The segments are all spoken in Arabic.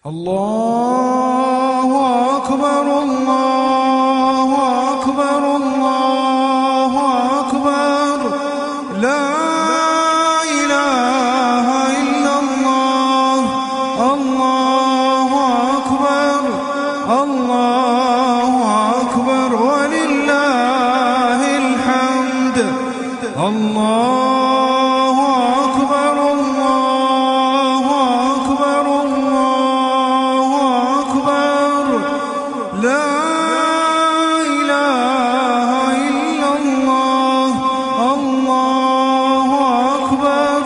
الله أكبر الله أكبر الله أكبر لا إله إلا الله. الله أكبر الله أكبر ولله الحمد. الله أكبر الله أكبر الله أكبر لا إله إلا الله. الله أكبر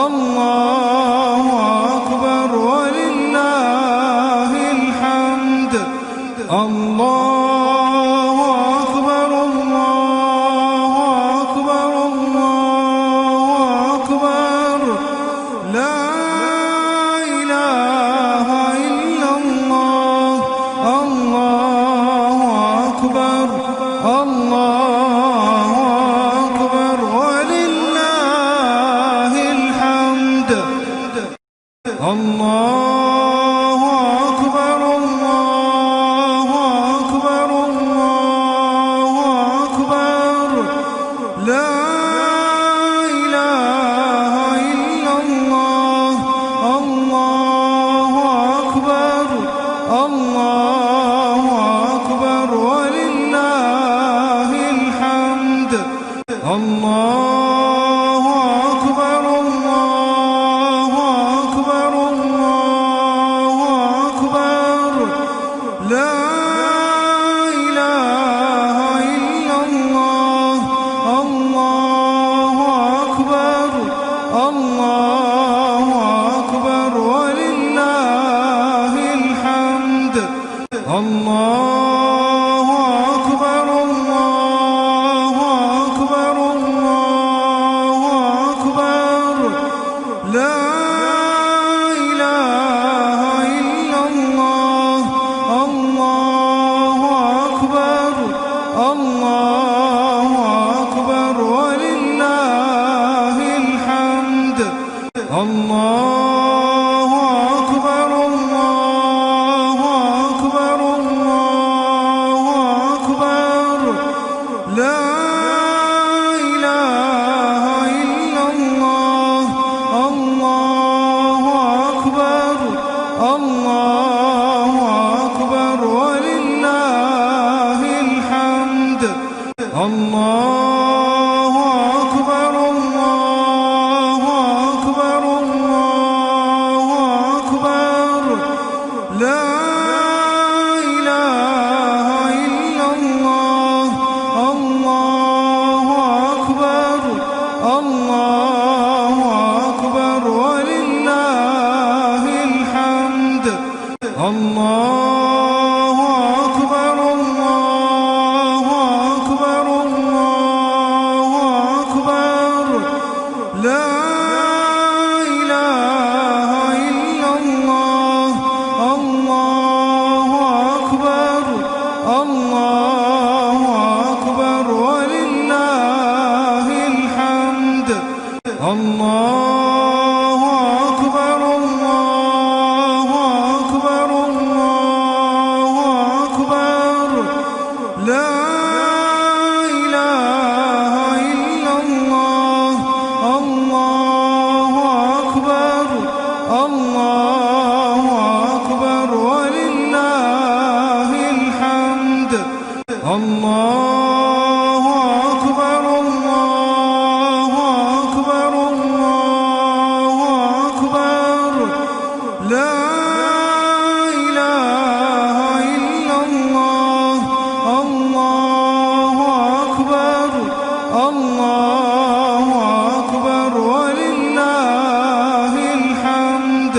الله أكبر ولله الحمد. الله أكبر الله أكبر الله أكبر لا إله إلا الله. الله أكبر الله أكبر ولله الحمد. الله أكبر الله أكبر الله أكبر لا إله إلا الله. الله أكبر الله أكبر ولله الحمد. الله أكبر الله أكبر الله أكبر لا إله إلا الله. الله أكبر الله أكبر ولله الحمد. الله أكبر الله أكبر الله أكبر لا إله إلا الله. الله أكبر الله أكبر ولله الحمد. الله أكبر الله أكبر الله أكبر لا إله إلا الله. الله أكبر الله أكبر ولله الحمد. الله أكبر الله أكبر الله أكبر لا إله إلا الله. الله أكبر الله أكبر ولله الحمد. الله أكبر الله أكبر الله أكبر لا إله إلا الله. الله أكبر الله أكبر ولله الحمد. الله أكبر الله أكبر الله أكبر لا إله إلا الله. الله أكبر الله أكبر ولله الحمد. الله أكبر الله أكبر الله أكبر لا إله إلا الله. الله أكبر الله أكبر ولله الحمد.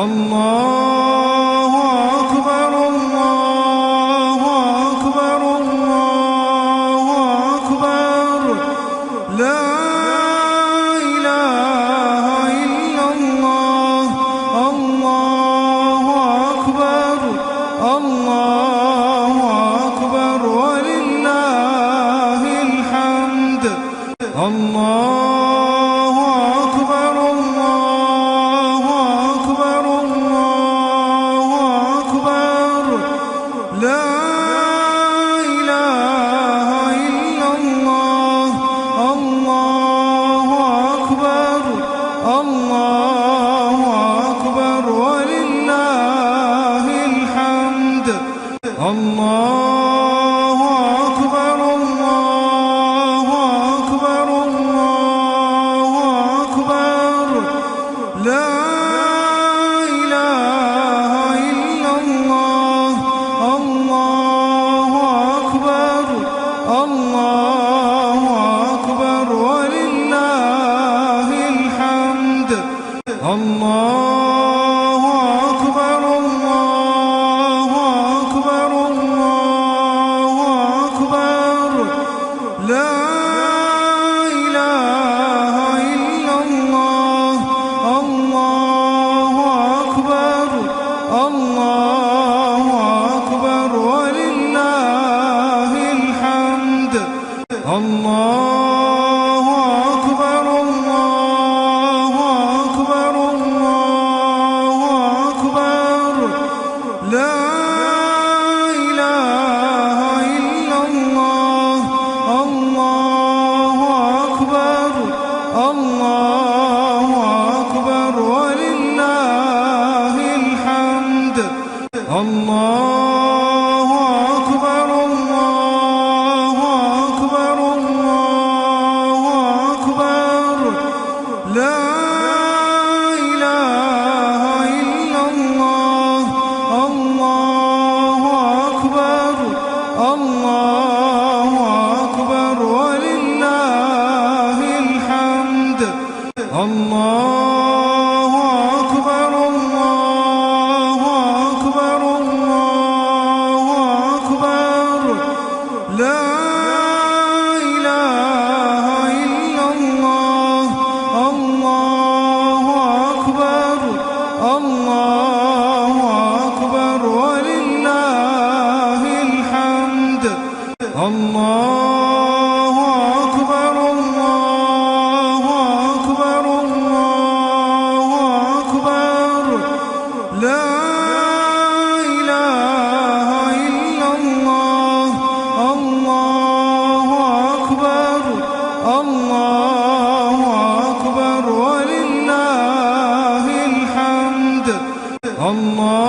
الله أكبر الله أكبر الله أكبر لا إله إلا الله. الله أكبر الله أكبر ولله الحمد. الله أكبر الله أكبر الله الله أكبر الله أكبر الله أكبر لا إله إلا الله الله أكبر الله أكبر ولله الحمد الله أكبر الله أكبر الله أكبر لا إله إلا الله الله أكبر الله أكبر ولله الحمد الله أكبر الله أكبر الله أكبر لا إله إلا الله الله أكبر الله أكبر ولله الحمد الله أكبر الله أكبر الله أكبر لا إله إلا الله الله أكبر الله أكبر ولله الحمد الله أكبر الله أكبر الله أكبر لا إله إلا الله الله أكبر الله أكبر ولله الحمد الله أكبر الله أكبر الله أكبر لا إله إلا الله الله أكبر الله أكبر ولله الحمد الله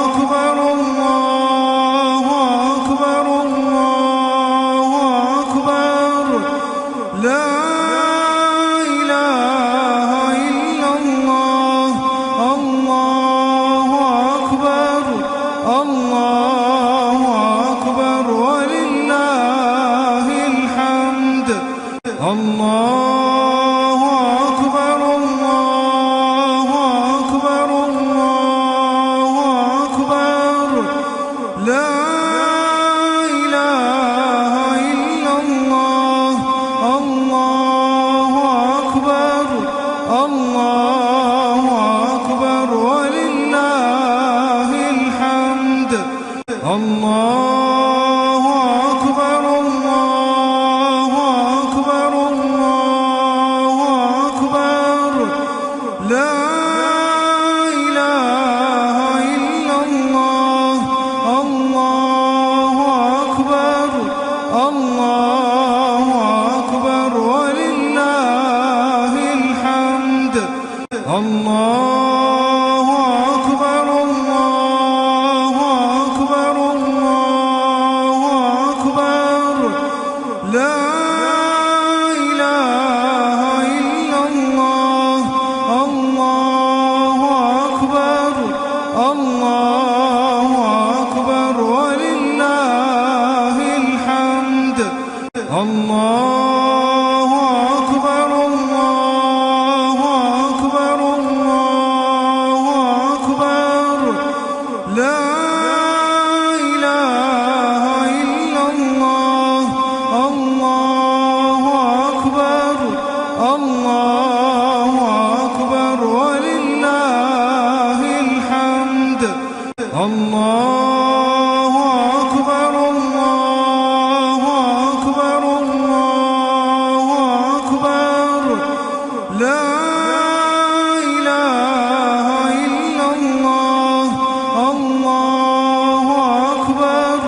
أكبر الله أكبر الله أكبر لا إله إلا الله الله أكبر الله أكبر ولله الحمد الله أكبر الله أكبر الله أكبر لا إله إلا الله الله أكبر الله أكبر ولله الحمد الله أكبر الله أكبر الله أكبر لا إله إلا الله الله أكبر الله أكبر ولله الحمد الله أكبر الله أكبر الله أكبر لا إله إلا الله الله أكبر الله أكبر ولله الحمد الله أكبر الله أكبر الله أكبر لا إله إلا الله الله أكبر الله أكبر ولله الحمد الله أكبر الله أكبر الله أكبر لا إله إلا الله الله أكبر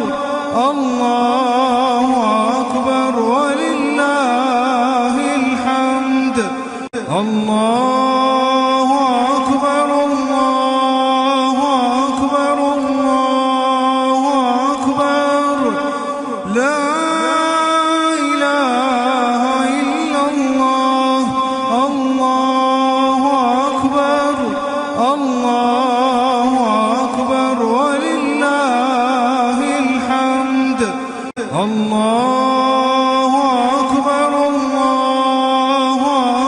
الله أكبر ولله الحمد الله أكبر الله أكبر الله الله أكبر ولله الحمد. الله أكبر الله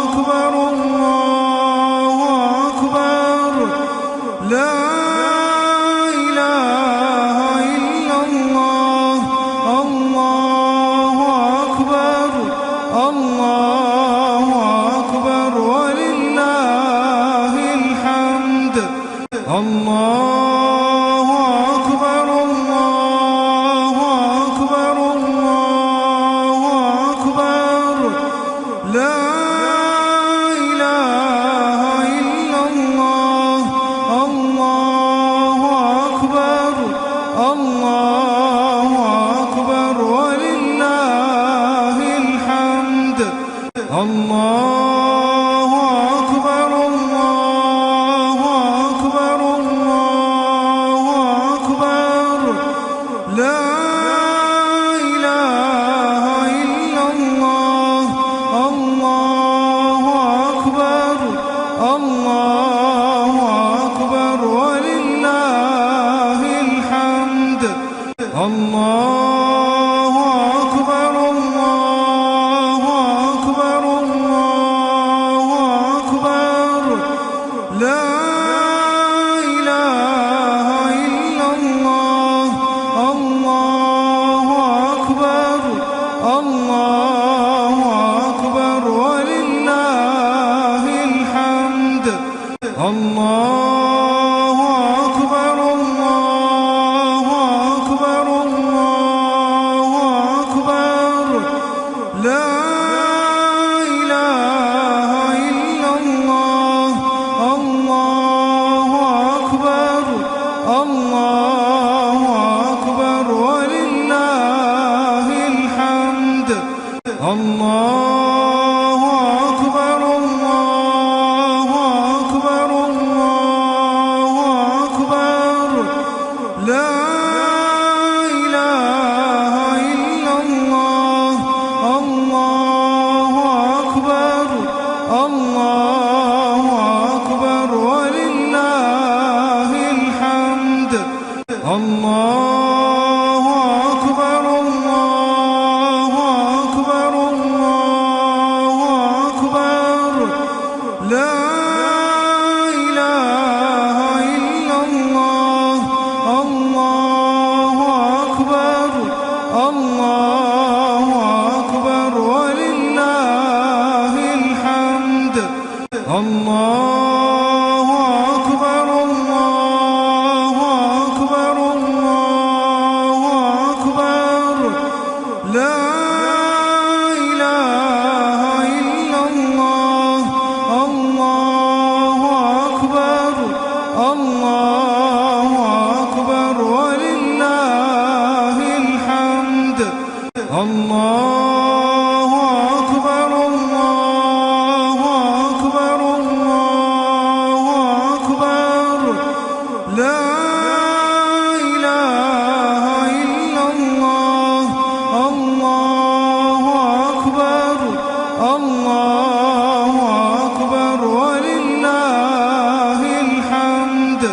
أكبر الله أكبر. لا إله إلا الله. الله أكبر الله أكبر ولله الحمد. الله أكبر الله أكبر الله أكبر. لا إله إلا الله. الله أكبر الله أكبر ولله الحمد. الله أكبر الله أكبر الله أكبر. لا إله إلا الله. الله أكبر الله أكبر ولله الحمد. الله أكبر الله أكبر الله أكبر. لا إله إلا الله. الله أكبر الله أكبر ولله الحمد. الله أكبر الله أكبر الله أكبر. لا إله إلا الله. الله أكبر الله أكبر ولله الحمد. الله أكبر الله أكبر الله أكبر. لا إله إلا الله. الله أكبر الله أكبر ولله الحمد. الله أكبر الله أكبر الله أكبر. لا إله إلا الله. الله أكبر الله أكبر ولله الحمد. الله أكبر الله أكبر الله أكبر. لا إله إلا الله. الله أكبر الله أكبر ولله الحمد. الله أكبر الله أكبر الله أكبر. لا إله إلا الله. الله أكبر الله أكبر ولله الحمد.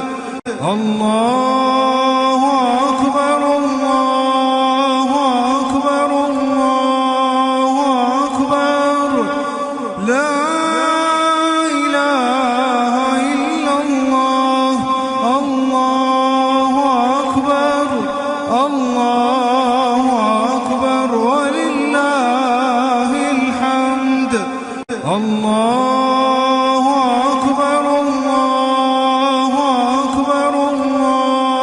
الله أكبر الله أكبر الله أكبر. لا إله إلا الله. الله أكبر الله أكبر ولله الحمد. الله أكبر الله أكبر الله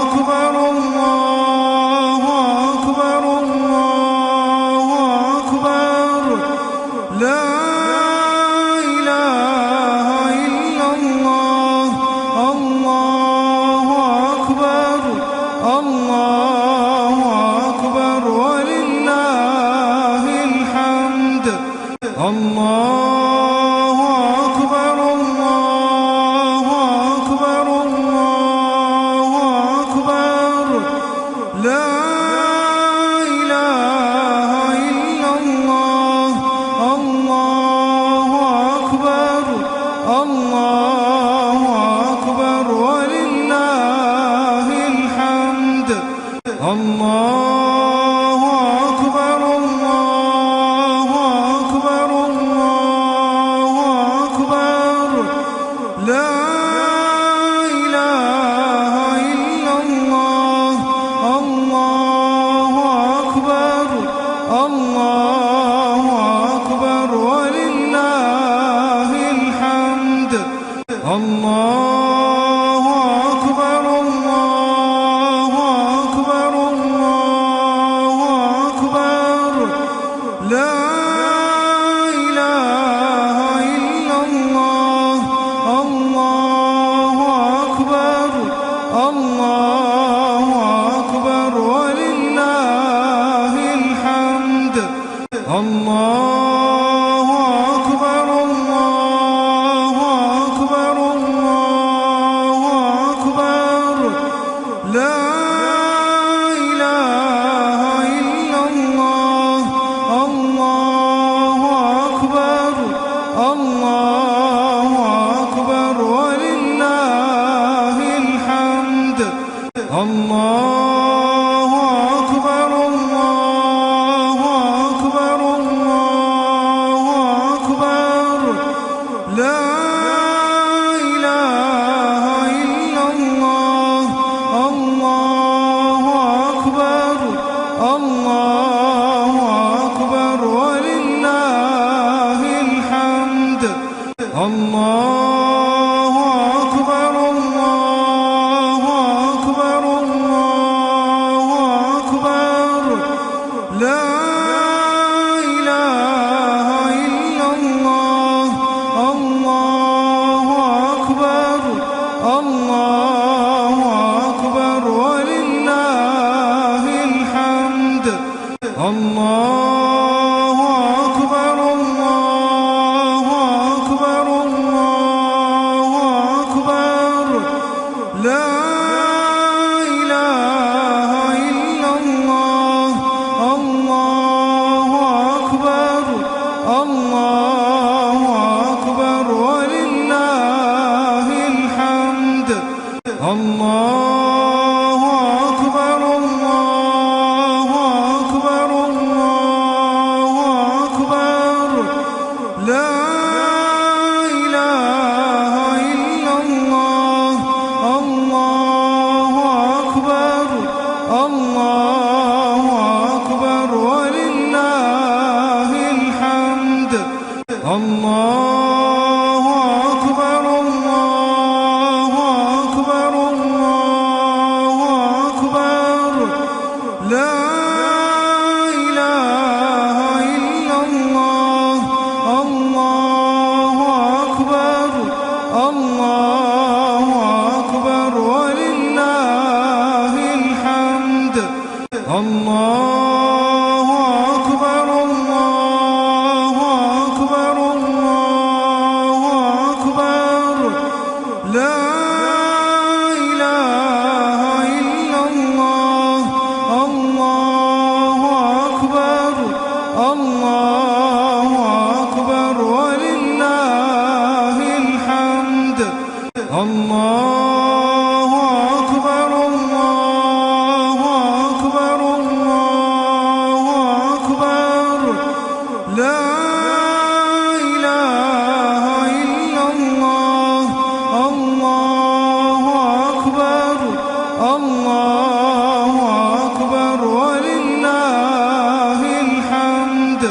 أكبر الله أكبر الله أكبر لا إله إلا الله الله أكبر الله أكبر ولله الحمد الله أكبر الله أكبر الله أكبر لا إله إلا الله الله أكبر الله أكبر ولله الحمد الله أكبر الله أكبر الله أكبر لا إله إلا الله الله أكبر الله أكبر ولله الحمد الله أكبر الله أكبر الله أكبر لا إله إلا الله الله أكبر الله أكبر ولله الحمد الله أكبر الله أكبر الله أكبر لا إله إلا الله الله أكبر الله أكبر ولله الحمد الله أكبر الله أكبر الله أكبر لا إله إلا الله الله أكبر الله أكبر ولله الحمد الله أكبر الله أكبر الله أكبر لا إله إلا الله الله أكبر الله أكبر ولله الحمد الله أكبر الله أكبر الله أكبر لا إله إلا الله الله أكبر الله أكبر ولله الحمد الله أكبر الله أكبر الله أكبر لا إله إلا الله الله أكبر الله أكبر ولله الحمد الله أكبر الله أكبر الله أكبر لا إله إلا الله الله أكبر الله أكبر ولله الحمد الله أكبر الله أكبر الله أكبر لا إله إلا الله الله أكبر الله أكبر ولله الحمد الله أكبر الله أكبر الله أكبر لا إله إلا الله الله أكبر الله أكبر ولله الحمد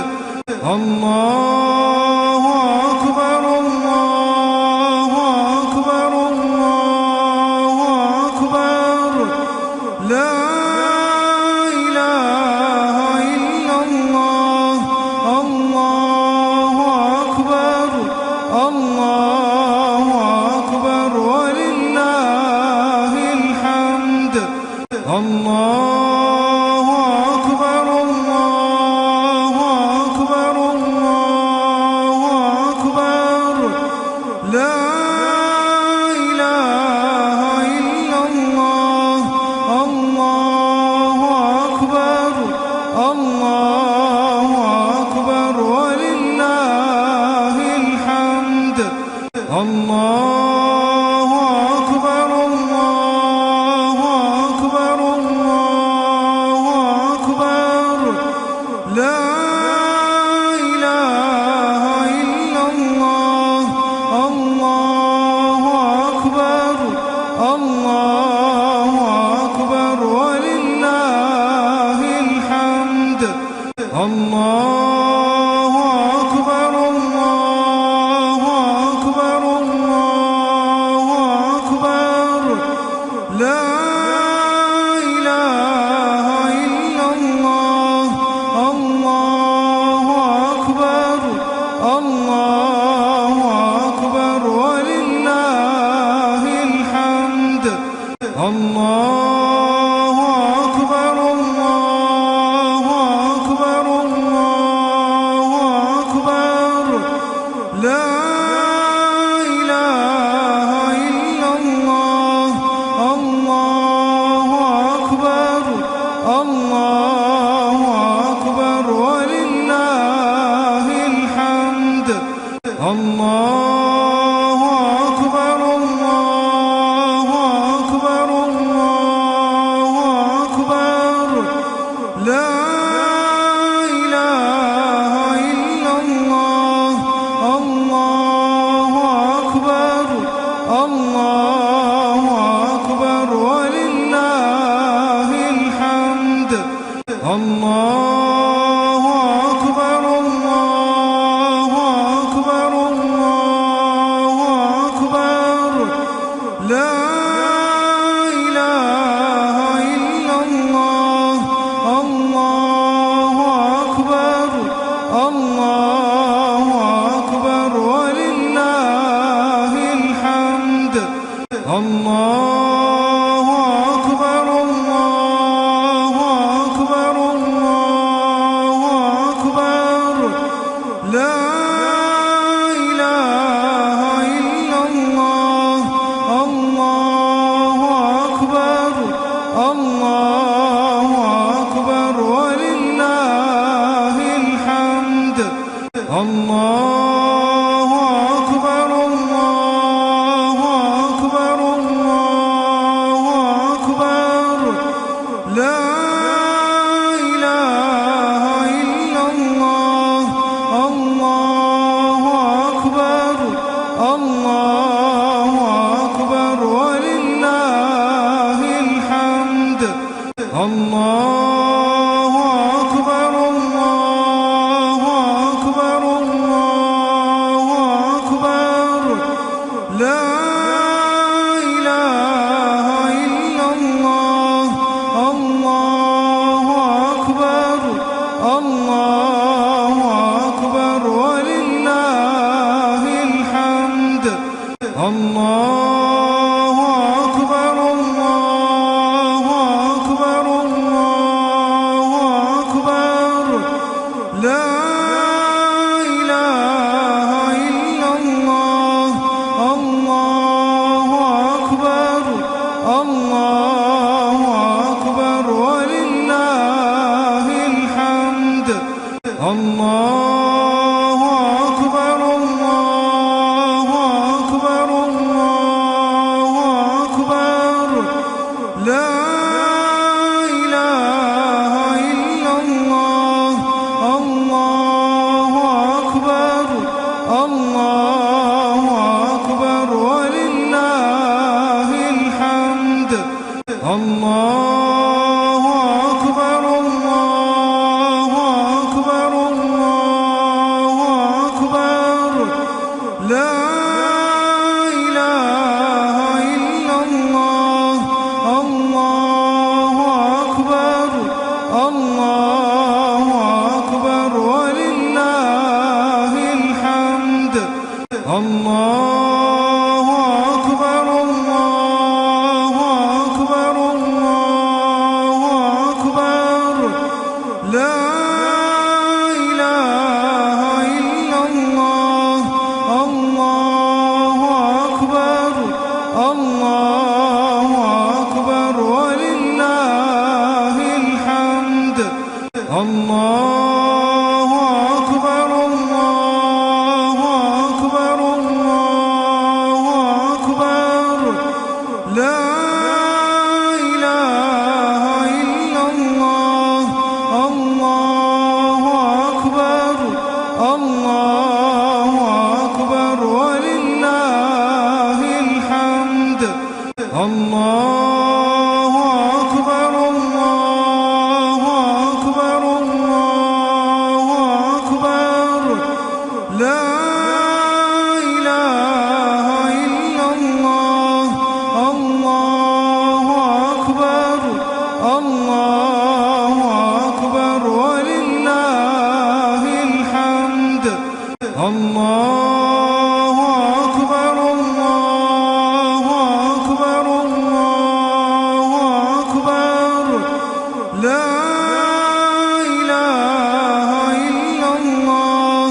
الله أكبر الله أكبر الله لا إله إلا الله. الله أكبر الله أكبر ولله الحمد. الله أكبر الله أكبر الله أكبر. لا إله إلا الله. الله أكبر الله أكبر ولله الحمد. الله أكبر الله أكبر الله أكبر. لا إله إلا الله. الله أكبر الله أكبر ولله الحمد. الله أكبر الله أكبر الله أكبر. لا إله إلا الله. الله أكبر الله أكبر ولله الحمد. الله أكبر الله أكبر الله أكبر. لا إله إلا الله. الله أكبر الله أكبر ولله الحمد. الله أكبر الله أكبر الله أكبر. لا إله إلا الله. الله أكبر الله أكبر ولله الحمد. الله أكبر الله أكبر الله أكبر. لا إله إلا الله. الله أكبر الله أكبر ولله الحمد. الله أكبر الله أكبر الله أكبر. لا إله إلا الله. الله أكبر الله أكبر ولله الحمد. الله أكبر الله أكبر الله أكبر. لا إله إلا الله. الله أكبر الله أكبر ولله الحمد. الله أكبر الله أكبر الله أكبر. لا إله إلا الله. الله أكبر الله أكبر ولله الحمد. الله أكبر الله أكبر الله أكبر الله أكبر ولله الحمد الله أكبر الله أكبر الله أكبر لا إله إلا الله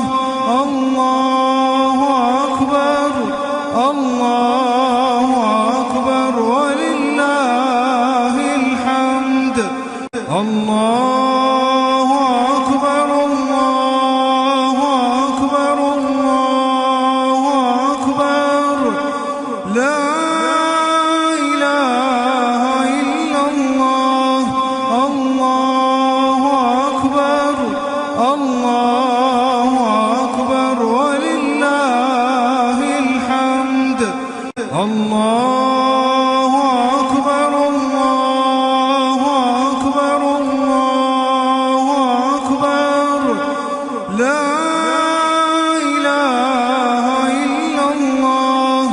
الله أكبر الله أكبر ولله الحمد الله أكبر الله أكبر الله أكبر لا إله إلا الله الله أكبر الله أكبر ولله الحمد الله أكبر الله أكبر الله أكبر لا إله إلا الله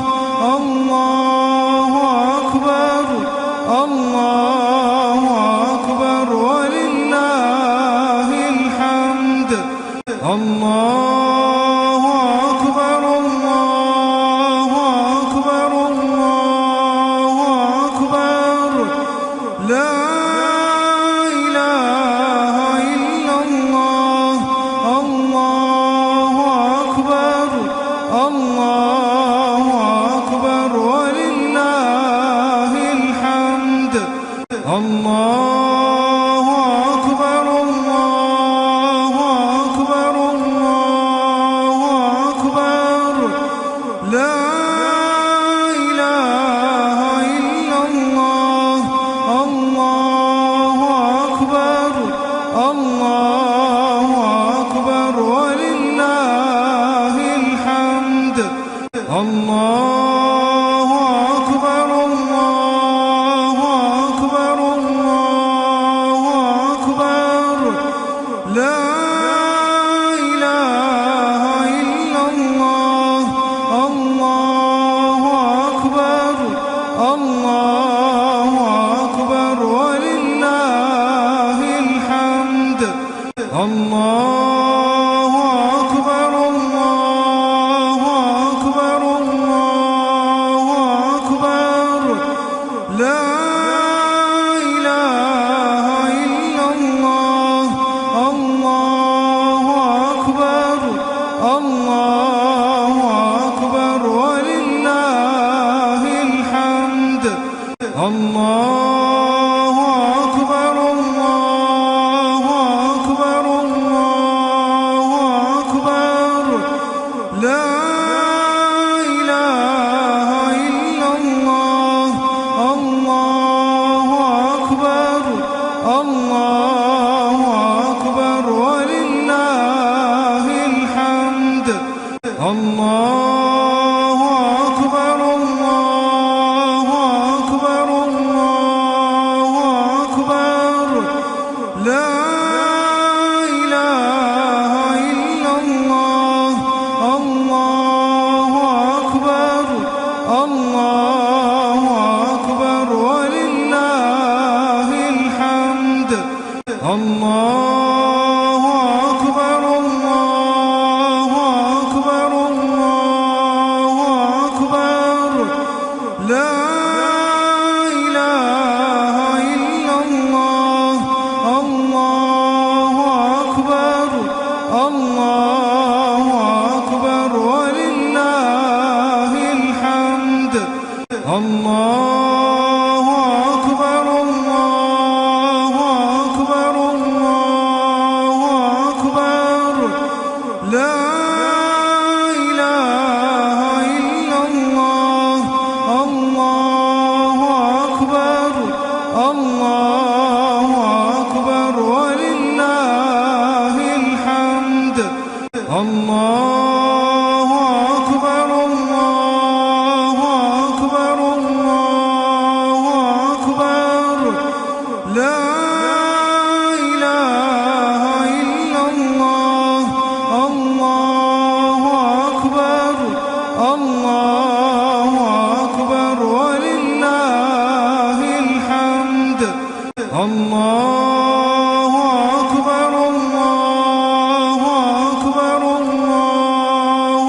الله أكبر الله أكبر ولله الحمد الله أكبر الله أكبر الله أكبر لا إله إلا الله الله أكبر الله أكبر ولله الحمد الله أكبر الله أكبر الله أكبر لا إله إلا الله الله أكبر الله أكبر ولله الحمد الله أكبر الله أكبر الله أكبر لا إله إلا الله الله أكبر الله أكبر ولله الحمد الله أكبر الله أكبر الله أكبر لا إله إلا الله الله أكبر الله أكبر ولله الحمد الله أكبر الله أكبر الله أكبر لا إله إلا الله الله أكبر الله أكبر ولله الحمد الله أكبر الله أكبر الله أكبر لا إله إلا الله الله أكبر الله أكبر ولله الحمد الله أكبر الله أكبر الله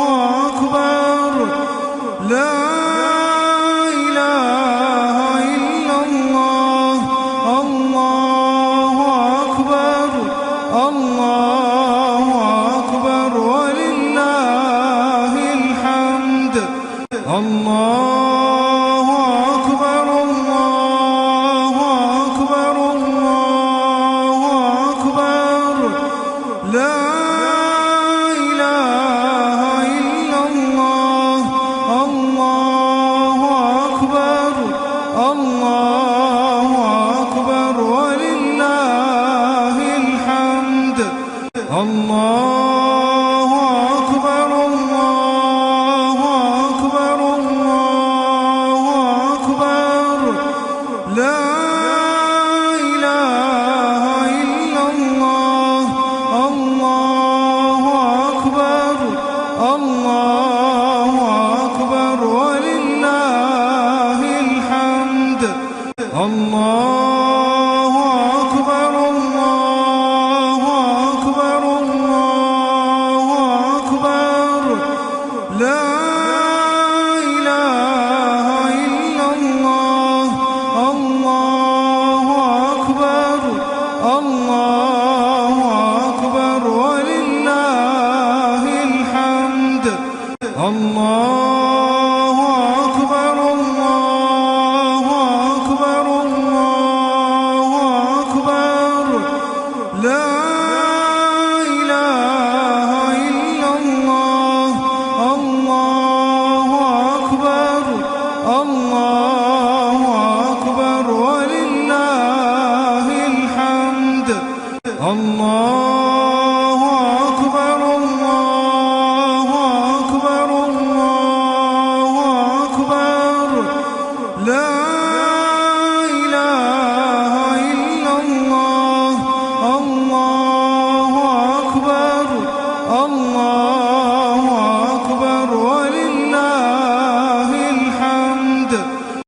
أكبر لا إله إلا الله الله أكبر الله أكبر ولله الحمد الله أكبر الله أكبر الله أكبر لا إله إلا الله الله أكبر الله أكبر ولله الحمد الله أكبر الله أكبر الله أكبر لا إله إلا الله الله أكبر الله أكبر ولله الحمد الله أكبر الله أكبر الله أكبر لا إله إلا الله الله أكبر الله أكبر ولله الحمد الله أكبر الله أكبر الله أكبر لا إله إلا الله الله أكبر الله أكبر ولله الحمد الله أكبر الله أكبر الله أكبر لا إله إلا الله الله أكبر الله